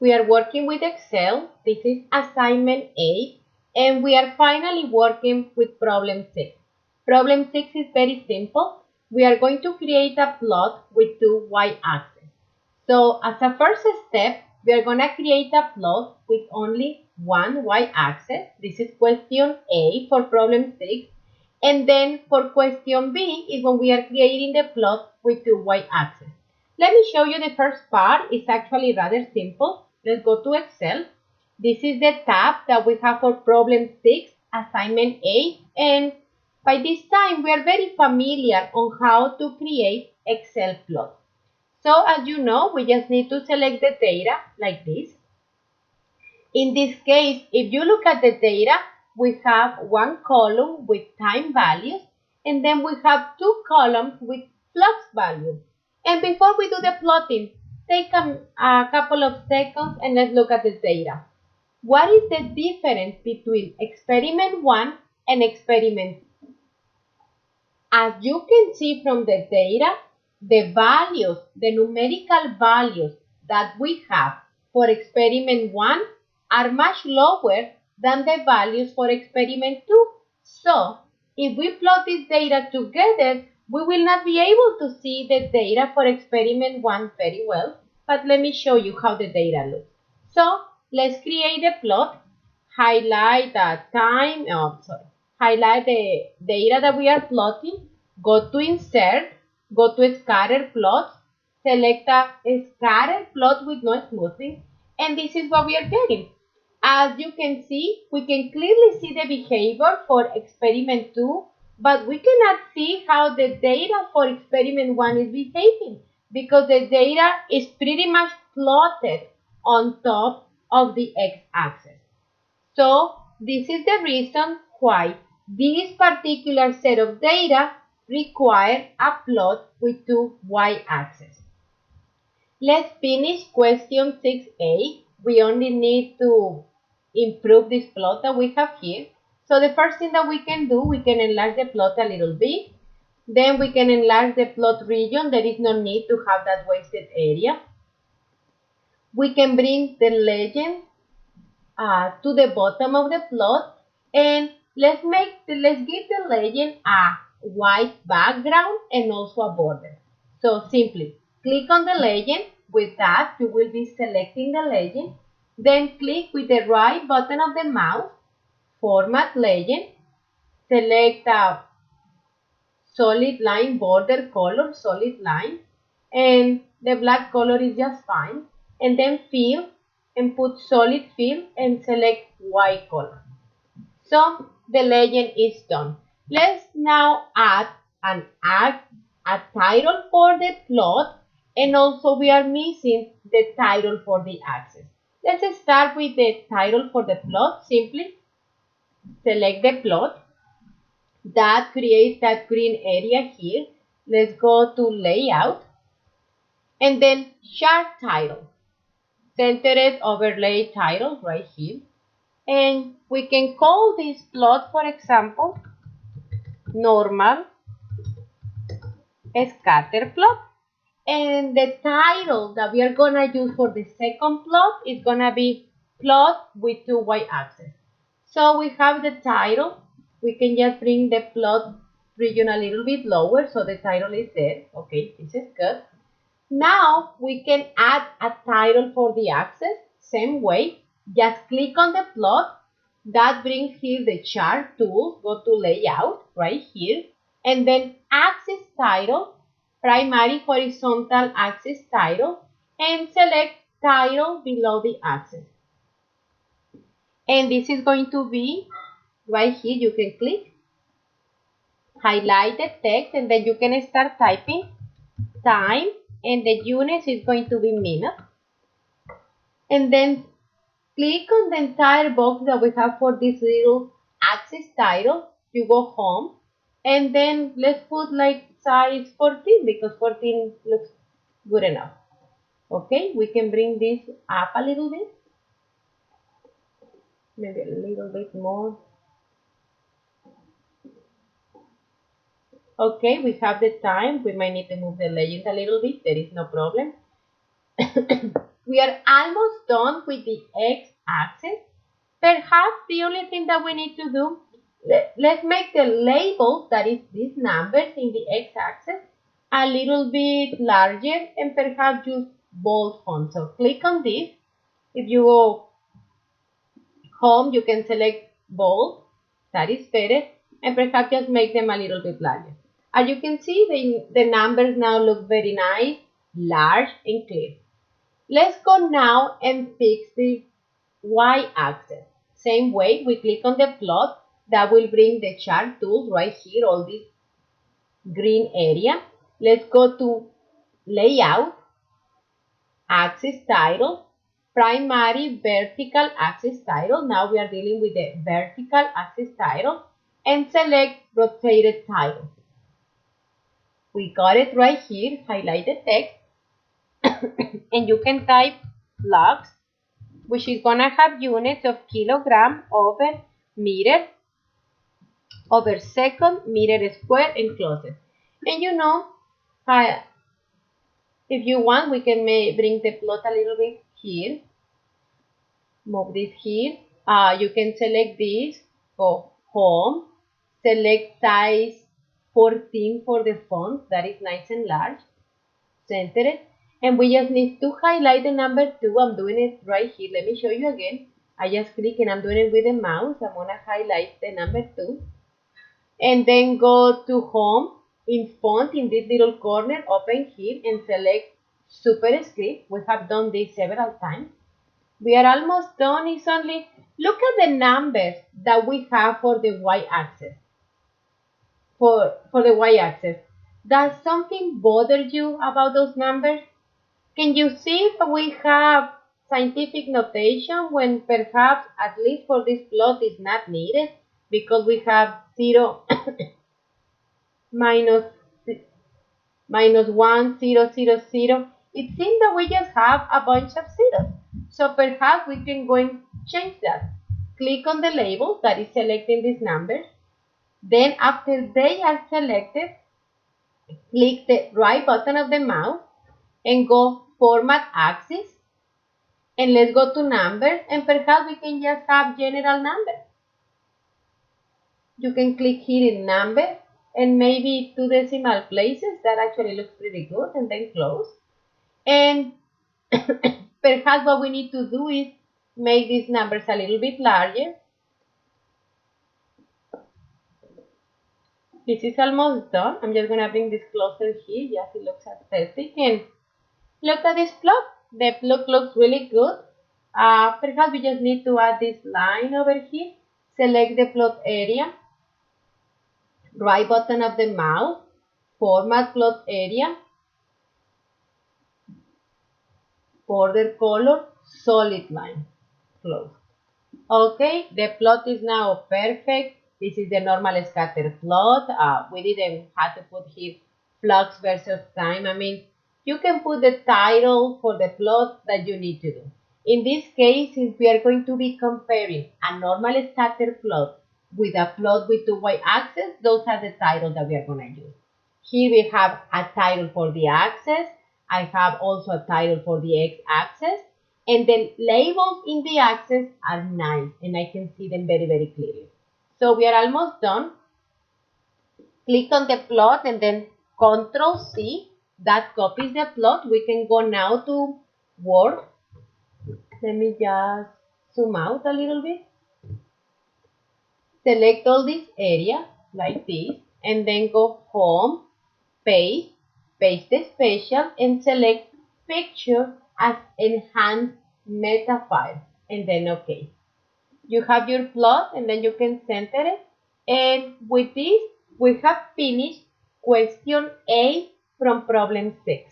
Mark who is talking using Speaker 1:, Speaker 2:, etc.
Speaker 1: We are working with Excel. This is assignment 8 and we are finally working with problem 6. Problem 6 is very simple. We are going to create a plot with two y-axes. So as a first step, we are going to create a plot with only one y-axis. This is question A for problem 6. And then for question B is when we are creating the plot with two y-axes. Let me show you the first part. It's actually rather simple. Let's go to Excel. This is the tab that we have for problem 6, assignment 8. And by this time, we are very familiar on how to create Excel plots. So as you know, we just need to select the data like this. In this case, if you look at the data, we have one column with time values, and then we have two columns with flux value. And before we do the plotting, take a couple of seconds and let's look at the data. What is the difference between experiment 1 and experiment 2? As you can see from the data, the values, the numerical values that we have for experiment 1 are much lower than the values for experiment 2. So, if we plot this data together, we will not be able to see the data for experiment 1 very well. But let me show you how the data looks. So, let's create a plot, highlight highlight the data that we are plotting, go to insert, go to scatter plots, select a scatter plot with no smoothing, and this is what we are getting. As you can see, we can clearly see the behavior for experiment 2, but we cannot see how the data for experiment 1 is behaving because the data is pretty much plotted on top of the x-axis. So this is the reason why this particular set of data require a plot with two y-axes. Let's finish question 6a. We only need to improve this plot that we have here. So the first thing that we can do, we can enlarge the plot a little bit. Then we can enlarge the plot region. There is no need to have that wasted area. We can bring the legend to the bottom of the plot, and let's give the legend a white background and also a border. So simply click on the legend. With that, you will be selecting the legend. Then click with the right button of the mouse, format legend, select a solid line border color, solid line, and the black color is just fine. And then fill and put solid fill and select white color. So the legend is done. Let's now add a title for the plot, and also we are missing the title for the axis. Let's start with the title for the plot. Simply select the plot. That creates that green area here. Let's go to layout and then chart title. Centered overlay title right here. And we can call this plot, for example, normal scatter plot. And the title that we are going to use for the second plot is going to be plot with two y-axes. So we have the title. We can just bring the plot region a little bit lower so the title is there. Okay, this is good. Now we can add a title for the axis. Same way, just click on the plot. That brings here the chart tool. Go to layout right here. And then axis title, primary horizontal axis title, and select title below the axis. And this is going to be right here. You can click, highlight the text, and then you can start typing time, and the units is going to be minute. And then click on the entire box that we have for this little axis title. You go home, and then let's put like size 14 because 14 looks good enough. Okay, we can bring this up a little bit, maybe a little bit more. Okay, we have the time. We might need to move the legend a little bit. There is no problem. We are almost done with the x-axis. Perhaps the only thing that we need to do, let's make the labels, that is these numbers in the x-axis, a little bit larger and perhaps use bold font. So click on this. If you go home, you can select bold, that is better, and perhaps just make them a little bit larger. As you can see, the numbers now look very nice, large and clear. Let's go now and fix the y-axis. Same way, we click on the plot. That will bring the chart tools right here, all this green area. Let's go to layout, axis title, primary vertical axis title. Now we are dealing with the vertical axis title, and select rotated title. We got it right here, highlight the text, and you can type flux, which is gonna have units of kilogram over meter over second, meter square, and close it. And you know, if you want, we can bring the plot a little bit here. Move this here. You can select this, go home, select size 14 for the font, that is nice and large, center it, and we just need to highlight the number 2. I'm doing it right here. Let me show you again. I just click and I'm doing it with the mouse. I'm gonna highlight the number 2, and then go to home, in font, in this little corner, open here and select superscript. We have done this several times. We are almost done. It's only, look at the numbers that we have for the y-axis. For the y-axis, does something bother you about those numbers? Can you see if we have scientific notation when perhaps, at least for this plot, is not needed because we have 0, minus 1, 0, 0, 0. It seems that we just have a bunch of zeros. So perhaps we can go and change that. Click on the label that is selecting these numbers. Then after they are selected, click the right button of the mouse and go Format Axis. And let's go to numbers, and perhaps we can just have general numbers. You can click here in number and maybe 2 decimal places. That actually looks pretty good, and then close. And perhaps what we need to do is make these numbers a little bit larger. This is almost done. I'm just going to bring this closer here. Yes, it looks aesthetic. And look at this plot. The plot looks really good. Perhaps we just need to add this line over here. Select the plot area. Right button of the mouse. Format plot area. Border color. Solid line. Close. Okay, the plot is now perfect. This is the normal scatter plot. We didn't have to put here flux versus time. I mean, you can put the title for the plot that you need to do. In this case, since we are going to be comparing a normal scatter plot with a plot with 2 y-axis, those are the titles that we are going to use. Here we have a title for the axis. I have also a title for the x-axis. And the labels in the axis are nice, and I can see them very, very clearly. So we are almost done. Click on the plot and then Control C. That copies the plot. We can go now to Word. Let me just zoom out a little bit. Select all this area like this, and then go Home, Paste, Paste the Special, and select Picture as Enhanced Meta File, and then OK. You have your plot, and then you can center it. And with this, we have finished question A from problem 6.